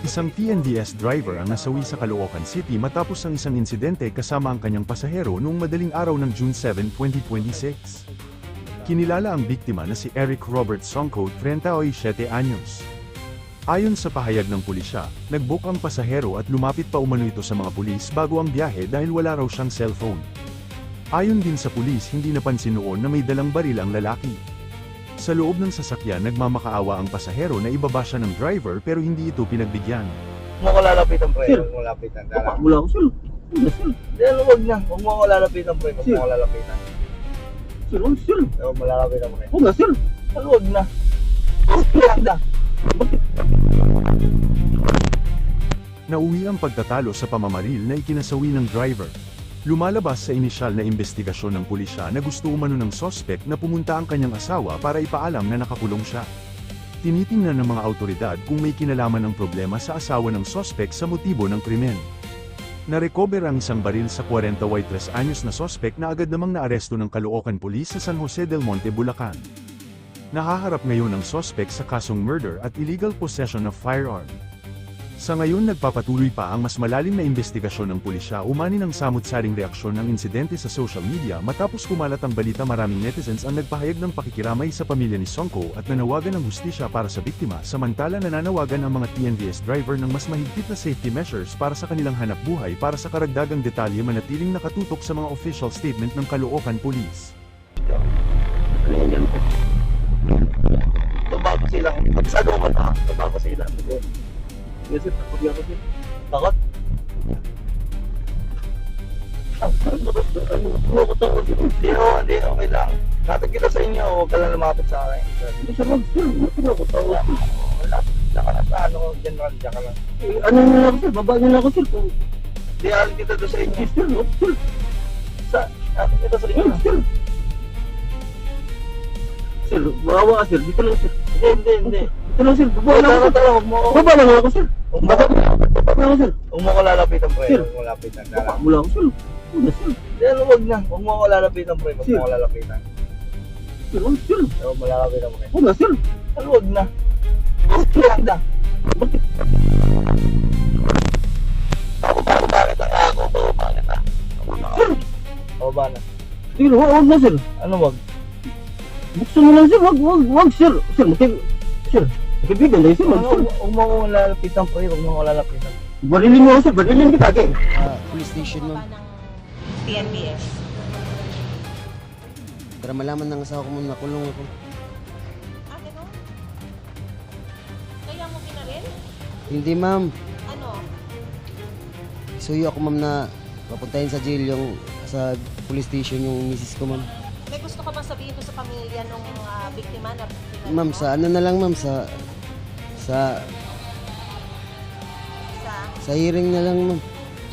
Isang TNVS driver ang nasawi sa Caloocan City matapos ang isang insidente kasama ang kanyang pasahero noong madaling araw ng June 7, 2026. Kinilala ang biktima na si Eric Robert Songko, 37 anyos. Ayon sa pahayag ng pulisya, nag-book ang pasahero at lumapit pa umano ito sa mga pulis bago ang biyahe dahil wala raw siyang cellphone. Ayon din sa pulis, hindi napansin noon na may dalang baril ang lalaki. Sa loob ng sasakyan, nagmamakaawa ang pasahero na ibaba siya ng driver pero hindi ito pinagbigyan. Huwag mo ko lalapitan, pre. Huwag mo lalapitan. Wala ako, sir. Hindi, huwag na. Huwag mo ko lalapitan, pre. Huwag mo ko lalapitan. Sir, sir. Huwag mo lalapitan, pre. Huwag na, sir. Huwag na. Huwag na. Nauwi ang pagtatalo sa pamamaril na ikinasawi ng driver. Lumalabas sa inisyal na investigasyon ng pulisya na gusto umano ng sospek na pumunta ang kanyang asawa para ipaalam na nakakulong siya. Tinitingnan ng mga autoridad kung may kinalaman ng problema sa asawa ng sospek sa motibo ng krimen. Narecover ang isang baril sa 43 anyos na sospek na agad namang naaresto ng Caloocan Police sa San Jose del Monte, Bulacan. Nahaharap ngayon ang sospek sa kasong murder at illegal possession of firearm. Sa ngayon nagpapatuloy pa ang mas malalim na investigasyon ng pulisya umani ng samut-saring reaksyon ng insidente sa social media matapos kumalat ang balita. Maraming netizens ang nagpahayag ng pakikiramay sa pamilya ni Songko at nanawagan ng hustisya para sa biktima, samantala nananawagan ang mga TNVS driver ng mas mahigpit na safety measures para sa kanilang hanapbuhay. Para sa karagdagang detalye, manatiling nakatutok sa mga official statement ng Caloocan Police. Tumbago silang. Magsado ka na. Tumbago silang. Yes, sir. Takot niya ako, sir. Takot? Hindi, okay lang. Kapit kita sa inyo, huwag ka lang lumapit sa akin. Hindi, sir. Sir, hindi ako tawa. Diyan ka lang sa general, diyan ka lang. Ano na ako, sir? Baba niyo na ako, sir. Di alam kita doon sa inyo. Yes, sir. Sir. Kapit kita sa inyo. Sir. Sir, bawa ka, sir. Dito lang, sir. Hindi. Dito lang, sir. Baba lang ako, sir. Huwag mo Baba lang ako, sir. Baba lang ako, sir. Huwag mo ko lalapitan, pre. Sir. Huwag mo lalapitan. Baba mula ako, sir. Huwag na, sir. Hindi, huwag na. Huwag mo ko lalapitan, pre. Huwag mo ko lalapitan. Sir, sir. Huwag mo lalapitan, pre. Huwag na, sir. Huwag na. Huwag na. Bakit ako? Bakit na? O ba na? Sir, huwag na, sir. Ano wag? Buksan mo lang, sir. Huwag, sir. Sir, sir. Kaibigan na, sir. Huwag mo ko lalapitan, pre. Huwag mo ko lalapitan. Barilin mo ako, sir. Barilin kita, agad. Police station, ma'am. TNVS. Para malaman ng asawa ko, ma'am, nakulong ako. Ah, gano'n? Kaya mo rin? Hindi, ma'am. Ano? Isuyo ako, ma'am, na papuntahin sa jail yung sa police station yung misis ko, ma'am. May gusto ka bang sabihin ko sa pamilya nung biktima na Ma'am, sa ano na lang, ma'am, sa hearing na lang, ma'am.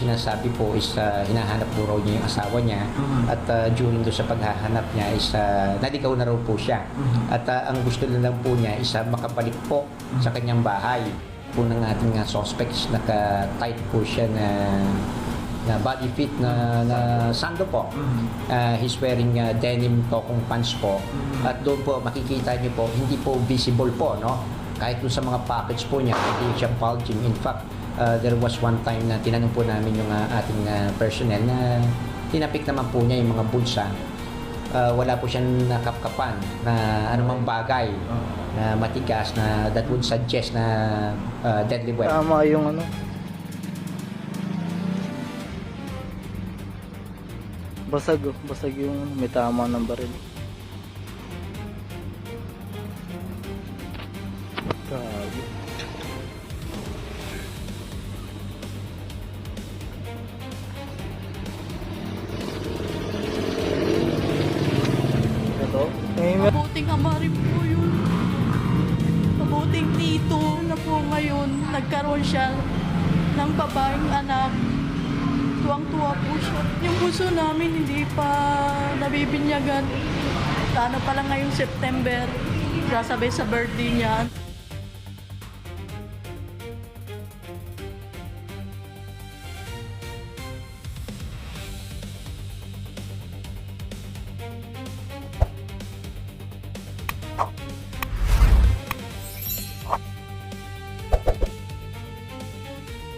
Sinasabi po is hinahanap po raw niya yung asawa niya at during doon sa paghahanap niya is naligaw na raw po siya at ang gusto na lang po niya is makabalik po sa kanyang bahay po ng ating suspects. Naka-tight po siya na body fit na sando po. He's wearing denim tokong pants po at doon po makikita niyo po hindi po visible po, no? Kahit doon sa mga package po niya hindi siya bulging. In fact, there was one time na tinanong po namin yung ating personnel na tinapik naman po niya yung mga bulsa. Wala po siyang nakapkapan na anumang bagay na matigas na that would suggest na deadly weapon. Tama yung ano. Basag yung may tama ng baril. Grabe. Ito? Mabuting ama rin po yun. Mabuting tito na po ngayon. Nagkaroon siya ng babaeng anak. Tuwang-tuwa po siya. Yung puso namin hindi pa nabibinyagan. Sana pala ngayong September, kasabay sa birthday niya.